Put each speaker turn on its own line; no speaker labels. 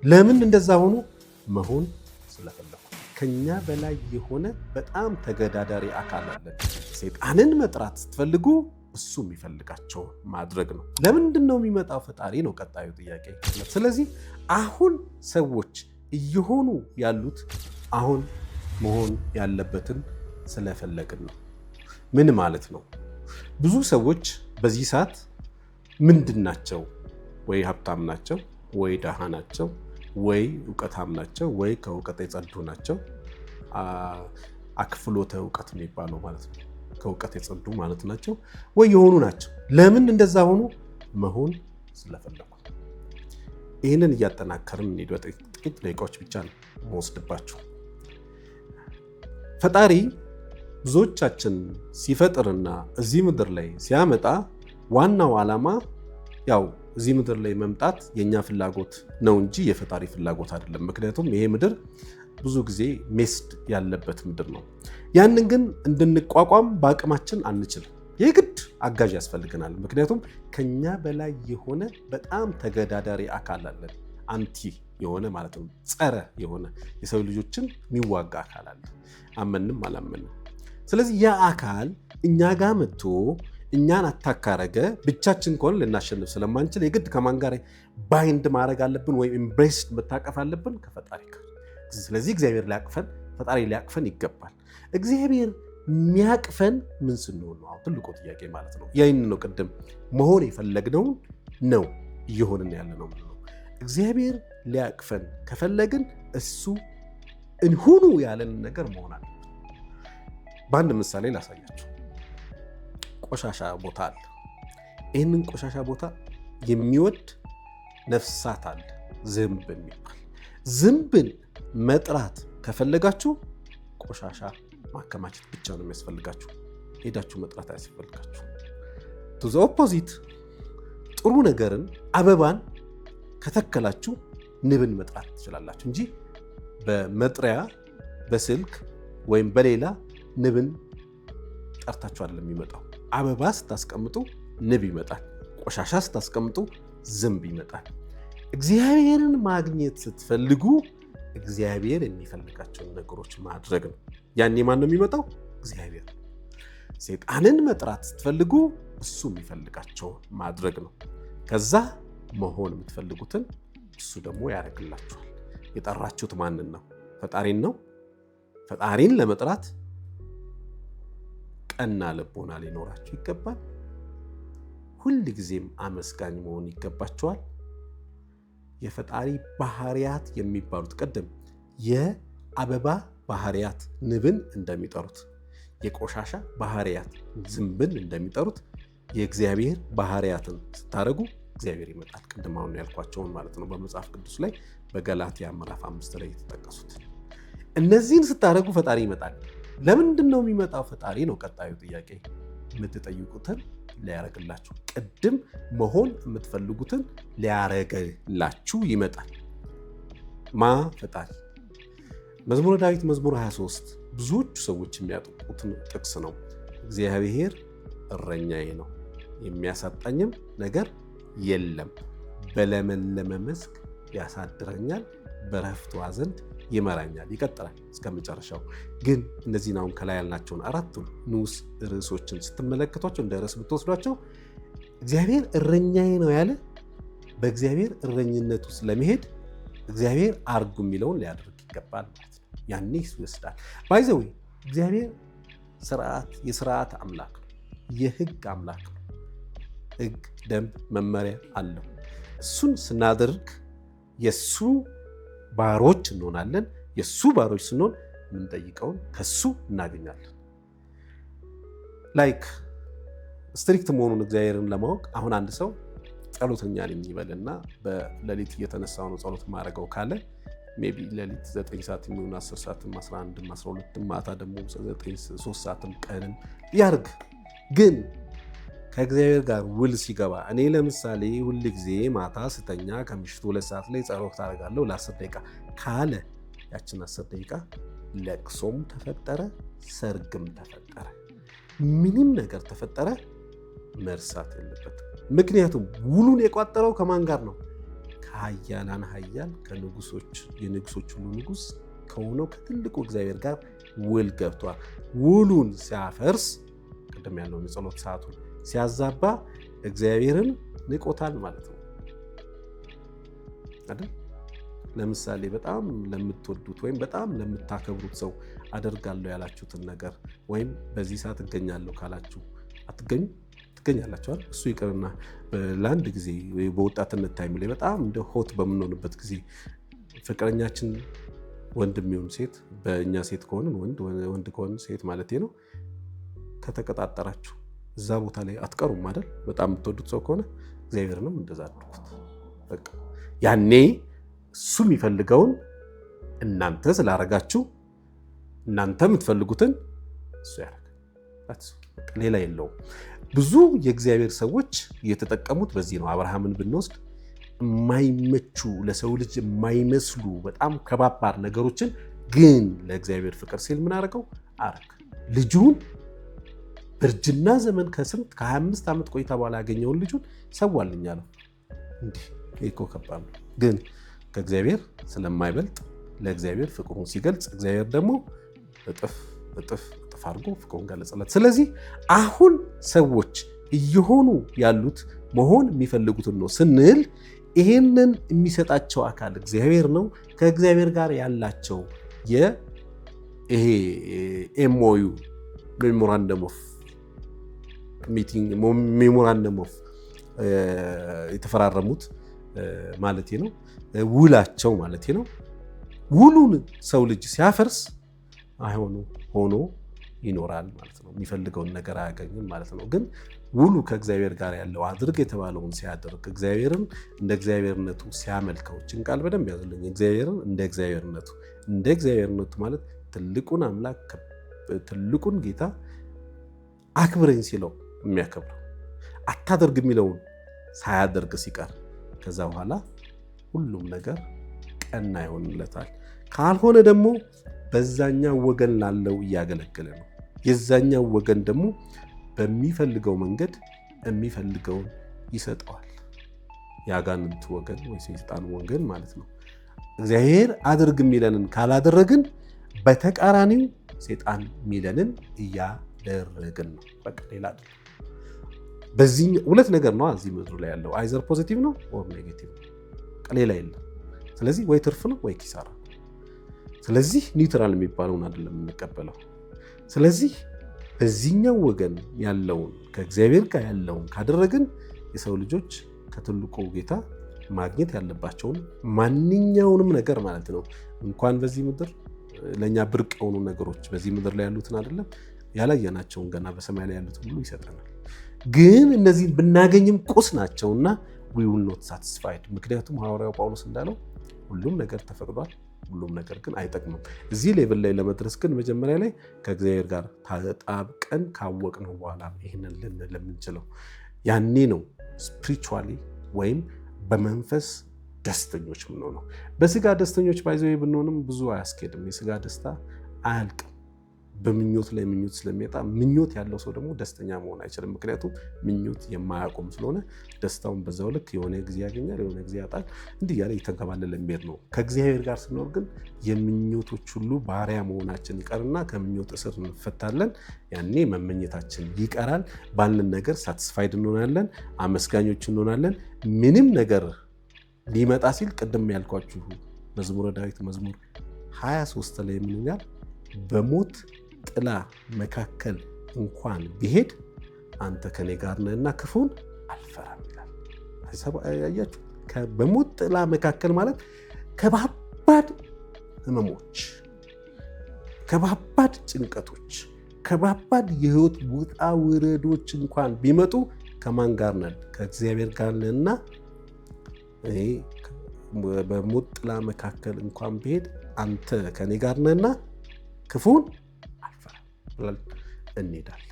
ለምን እንደዛ ሆኑ? መሆን ስለፈለኩ። ከኛ በላይ የሆነ በጣም ተገዳዳሪ አካል አለን። ሰይጣንን መጥራት ስትፈልጉ እሱ የሚፈልጋቸው ማድረግ ነው። ለምንድን ነው የሚመጣው ፈጣሪ ነው ቀጣዩ ጥያቄ። ስለዚህ አሁን ሰዎች እየሆኑ ያሉት አሁን መሆን ያለበትን ስለፈለግን ነው። ምን ማለት ነው? ብዙ ሰዎች በዚህ ሰዓት ምንድን ናቸው? ወይ ሀብታም ናቸው፣ ወይ ደሃ ናቸው፣ ወይ እውቀታም ናቸው፣ ወይ ከእውቀት የጸዱ ናቸው። አክፍሎተ እውቀት የሚባለው ማለት ነው። ከእውቀት የጸዱ ማለት ናቸው፣ ወይ የሆኑ ናቸው። ለምን እንደዛ ሆኑ? መሆን ስለፈለጉ። ይህንን እያጠናከርን እንሂድ። ጥቂት ደቂቃዎች ብቻ ነው መወስድባቸው። ፈጣሪ ብዙዎቻችን ሲፈጥርና እዚህ ምድር ላይ ሲያመጣ ዋናው ዓላማ ያው እዚህ ምድር ላይ መምጣት የኛ ፍላጎት ነው እንጂ የፈጣሪ ፍላጎት አይደለም። ምክንያቱም ይሄ ምድር ብዙ ጊዜ ሜስድ ያለበት ምድር ነው። ያንን ግን እንድንቋቋም በአቅማችን አንችልም። የግድ አጋዥ ያስፈልገናል። ምክንያቱም ከኛ በላይ የሆነ በጣም ተገዳዳሪ አካል አለን። አንቲ የሆነ ማለት ነው፣ ጸረ የሆነ የሰው ልጆችን የሚዋጋ አካል አለ፣ አመንም አላመንም። ስለዚህ ያ አካል እኛ ጋር መጥቶ እኛን አታካረገ ብቻችን ከሆነ ልናሸንፍ ስለማንችል የግድ ከማን ጋር ባይንድ ማድረግ አለብን ወይም ኤምብሬስ መታቀፍ አለብን? ከፈጣሪ ጋር። ስለዚህ እግዚአብሔር ሊያቅፈን፣ ፈጣሪ ሊያቅፈን ይገባል። እግዚአብሔር የሚያቅፈን ምን ስንሆን ነው? ትልቁ ጥያቄ ማለት ነው። ይህን ነው ቅድም መሆን የፈለግነውን ነው እየሆንን ያለ ነው። እግዚአብሔር ሊያቅፈን ከፈለግን እሱ እንሁኑ ያለንን ነገር መሆን አለ። በአንድ ምሳሌ ላሳያችሁ። ቆሻሻ ቦታ አለ። ይህንን ቆሻሻ ቦታ የሚወድ ነፍሳት አለ፣ ዝንብ የሚባል። ዝንብን መጥራት ከፈለጋችሁ ቆሻሻ ማከማቸት ብቻ ነው የሚያስፈልጋችሁ። ሄዳችሁ መጥራት አያስፈልጋችሁ። ቱ ዘ ኦፖዚት፣ ጥሩ ነገርን አበባን ከተከላችሁ ንብን መጥራት ትችላላችሁ እንጂ በመጥሪያ በስልክ ወይም በሌላ ንብን ጠርታችሁ አይደለም የሚመጣው። አበባ ስታስቀምጡ ንብ ይመጣል። ቆሻሻ ስታስቀምጡ ዝንብ ይመጣል። እግዚአብሔርን ማግኘት ስትፈልጉ እግዚአብሔር የሚፈልጋቸውን ነገሮች ማድረግ ነው። ያኔ ማን ነው የሚመጣው? እግዚአብሔር። ሰይጣንን መጥራት ስትፈልጉ እሱ የሚፈልጋቸውን ማድረግ ነው። ከዛ መሆን የምትፈልጉትን እሱ ደግሞ ያደርግላችኋል። የጠራችሁት ማንን ነው? ፈጣሪን ነው። ፈጣሪን ለመጥራት ቀና ልቦና ሊኖራችሁ ይገባል። ሁል ጊዜም አመስጋኝ መሆን ይገባችኋል። የፈጣሪ ባህሪያት የሚባሉት ቀደም የአበባ ባህሪያት ንብን እንደሚጠሩት፣ የቆሻሻ ባህሪያት ዝንብን እንደሚጠሩት የእግዚአብሔር ባህሪያትን ስታደርጉ እግዚአብሔር ይመጣል። ቅድም አሁን ያልኳቸውን ማለት ነው። በመጽሐፍ ቅዱስ ላይ በገላትያ ምዕራፍ 5 ላይ የተጠቀሱት እነዚህን ስታደርጉ ፈጣሪ ይመጣል። ለምንድን ነው የሚመጣው ፈጣሪ ነው ቀጣዩ ጥያቄ። የምትጠይቁትን ሊያረግላችሁ፣ ቅድም መሆን የምትፈልጉትን ሊያረግላችሁ ይመጣል። ማ ፈጣሪ። መዝሙረ ዳዊት መዝሙር 23 ብዙዎቹ ሰዎች የሚያጠቁትን ጥቅስ ነው። እግዚአብሔር እረኛዬ ነው፣ የሚያሳጣኝም ነገር የለም። በለመለመ መስክ ያሳድረኛል፣ በረፍቷ ዘንድ ይመራኛል። ይቀጥላል እስከ መጨረሻው። ግን እነዚህን አሁን ከላይ ያልናቸውን አራቱን ንዑስ ርዕሶችን ስትመለከቷቸው እንደ ርዕስ ብትወስዷቸው እግዚአብሔር እረኛዬ ነው ያለ በእግዚአብሔር እረኝነት ውስጥ ለመሄድ እግዚአብሔር አርጉ የሚለውን ሊያደርግ ይገባል ማለት ነው። ያኔ ይወስዳል። ባይዘዌ እግዚአብሔር የስርዓት አምላክ ነው፣ የህግ አምላክ ነው። ህግ፣ ደንብ፣ መመሪያ አለው። እሱን ስናደርግ የሱ ባሮች እንሆናለን። የሱ ባሮች ስንሆን የምንጠይቀውን ከሱ እናገኛለን። ላይክ ስትሪክት መሆኑን እግዚአብሔርን ለማወቅ አሁን አንድ ሰው ጸሎተኛ ነኝ ይበልና በሌሊት እየተነሳው ነው ጸሎት ማድረገው ካለ ሜይ ቢ ሌሊት 9 ሰዓት የሚሆን 10 ሰዓትም 11ም 12ም ማታ ደግሞ 3 ሰዓትም ቀንም ያርግ። ግን ከእግዚአብሔር ጋር ውል ሲገባ እኔ ለምሳሌ ሁል ጊዜ ማታ ስተኛ ከምሽቱ 2 ሰዓት ላይ ጸሎት አደርጋለሁ ለ10 ደቂቃ ካለ ያችን 10 ደቂቃ ለቅሶም ተፈጠረ፣ ሰርግም ተፈጠረ፣ ምንም ነገር ተፈጠረ መርሳት የለበትም። ምክንያቱም ውሉን የቋጠረው ከማን ጋር ነው? ከኃያላን ኃያል ከንጉሶች የንጉሶች ሁሉ ንጉስ ከሆነው ከትልቁ እግዚአብሔር ጋር ውል ገብቷል። ውሉን ሲያፈርስ ቅድም ያለውን የጸሎት ሰዓቱን ሲያዛባ እግዚአብሔርን ንቆታል ማለት ነው አይደል? ለምሳሌ በጣም ለምትወዱት ወይም በጣም ለምታከብሩት ሰው አደርጋለሁ ያላችሁትን ነገር ወይም በዚህ ሰዓት እገኛለሁ ካላችሁ ትገኛላችኋል። እሱ ይቅርና ለአንድ ጊዜ በወጣትነት ታይም ላይ በጣም እንደ ሆት በምንሆንበት ጊዜ ፍቅረኛችን ወንድ የሚሆን ሴት በእኛ ሴት ከሆንን ወንድ ከሆንን ሴት ማለት ነው ከተቀጣጠራችሁ እዛ ቦታ ላይ አትቀሩም አይደል? በጣም የምትወዱት ሰው ከሆነ እግዚአብሔርንም እንደዛ አድርጉት። በቃ ያኔ እሱ የሚፈልገውን እናንተ ስላረጋችሁ እናንተ የምትፈልጉትን እሱ ያደርጋል። ሌላ የለውም። ብዙ የእግዚአብሔር ሰዎች እየተጠቀሙት በዚህ ነው። አብርሃምን ብንወስድ የማይመቹ ለሰው ልጅ የማይመስሉ በጣም ከባባድ ነገሮችን ግን ለእግዚአብሔር ፍቅር ሲል ምን አደረገው? አረግ ልጁን በእርጅና ዘመን ከ25 ዓመት ቆይታ በኋላ ያገኘውን ልጁን ሰዋልኝ አለው። እንዲህ እኮ ከባድ ነው። ግን ከእግዚአብሔር ስለማይበልጥ ለእግዚአብሔር ፍቅሩን ሲገልጽ እግዚአብሔር ደግሞ እጥፍ አድርጎ ፍቅሩን ገለጸለት። ስለዚህ አሁን ሰዎች እየሆኑ ያሉት መሆን የሚፈልጉትን ነው ስንል ይሄንን የሚሰጣቸው አካል እግዚአብሔር ነው። ከእግዚአብሔር ጋር ያላቸው ይሄ ኤምኦዩ ሜሞራንደም ኦፍ ሚቲንግ ሜሞራንደም ኦፍ የተፈራረሙት ማለት ነው፣ ውላቸው ማለት ነው። ውሉን ሰው ልጅ ሲያፈርስ አይሆኑ ሆኖ ይኖራል ማለት ነው። የሚፈልገውን ነገር አያገኝም ማለት ነው። ግን ውሉ ከእግዚአብሔር ጋር ያለው አድርግ የተባለውን ሲያደርግ እግዚአብሔርን እንደ እግዚአብሔርነቱ ሲያመልከው ቃል በደንብ ያዘልኝ። እግዚአብሔርን እንደ እግዚአብሔርነቱ ማለት ትልቁን አምላክ ትልቁን ጌታ አክብረኝ ሲለው የሚያከብረው አታደርግ የሚለውን ሳያደርግ ሲቀር ከዛ በኋላ ሁሉም ነገር ቀና ይሆንለታል። ካልሆነ ደግሞ በዛኛው ወገን ላለው እያገለገለ ነው። የዛኛው ወገን ደግሞ በሚፈልገው መንገድ የሚፈልገውን ይሰጠዋል። የአጋንንቱ ወገን ወይ ሰይጣን ወገን ማለት ነው። እግዚአብሔር አድርግ የሚለንን ካላደረግን በተቃራኒው ሰይጣን የሚለንን እያደረግን ነው። በቃ ሌላ አይደለም። በዚህ ሁለት ነገር ነው እዚህ ምድር ላይ ያለው፣ አይዘር ፖዚቲቭ ነው ወይ ኔጌቲቭ ነው። ሌላ የለም። ስለዚህ ወይ ትርፍ ነው ወይ ኪሳራ። ስለዚህ ኒውትራል የሚባለውን አይደለም የምንቀበለው። ስለዚህ በዚህኛው ወገን ያለውን ከእግዚአብሔር ጋር ያለውን ካደረግን የሰው ልጆች ከትልቁ ጌታ ማግኘት ያለባቸውን ማንኛውንም ነገር ማለት ነው እንኳን በዚህ ምድር ለእኛ ብርቅ የሆኑ ነገሮች በዚህ ምድር ላይ ያሉትን አይደለም ያላየናቸውን ገና በሰማይ ላይ ያሉትን ሁሉ ይሰጠናል። ግን እነዚህ ብናገኝም ቁስ ናቸውና we will not satisfied። ምክንያቱም ሐዋርያው ጳውሎስ እንዳለው ሁሉም ነገር ተፈቅዷል፣ ሁሉም ነገር ግን አይጠቅምም። እዚህ ሌቭል ላይ ለመድረስ ግን መጀመሪያ ላይ ከእግዚአብሔር ጋር ተጣብቀን ካወቅነው በኋላ ይህንን ልንል የምንችለው ያኔ ነው ስፒሪቹዋሊ ወይም በመንፈስ ደስተኞች የምንሆነው። በስጋ ደስተኞች ባይዘው ብንሆንም ብዙ አያስኬድም። የስጋ ደስታ አያልቅም። በምኞት ላይ ምኞት ስለሚመጣ ምኞት ያለው ሰው ደግሞ ደስተኛ መሆን አይችልም። ምክንያቱም ምኞት የማያቆም ስለሆነ ደስታውን በዛው ልክ የሆነ ጊዜ ያገኛል፣ የሆነ ጊዜ ያጣል። እንዲህ ያለ እየተንከባለለ የሚሄድ ነው። ከእግዚአብሔር ጋር ስንኖር ግን የምኞቶች ሁሉ ባሪያ መሆናችን ይቀርና ከምኞት እስር እንፈታለን። ያኔ መመኘታችን ይቀራል። ባለን ነገር ሳቲስፋይድ እንሆናለን፣ አመስጋኞች እንሆናለን። ምንም ነገር ሊመጣ ሲል ቅድም ያልኳችሁ መዝሙረ ዳዊት መዝሙር 23 ላይ ምን ይላል? በሞት ጥላ መካከል እንኳን ቢሄድ አንተ ከኔ ጋር ነህና ክፉን አልፈራም ይላል። አያችሁ፣ በሞት ጥላ መካከል ማለት ከባባድ ህመሞች፣ ከባባድ ጭንቀቶች፣ ከባባድ የህይወት ውጣ ውረዶች እንኳን ቢመጡ ከማን ጋር ነን? ከእግዚአብሔር ጋር ነህና በሞት ጥላ መካከል እንኳን ቢሄድ አንተ ከኔ ጋር ነህና ክፉን አልፈራም እንሄዳለን።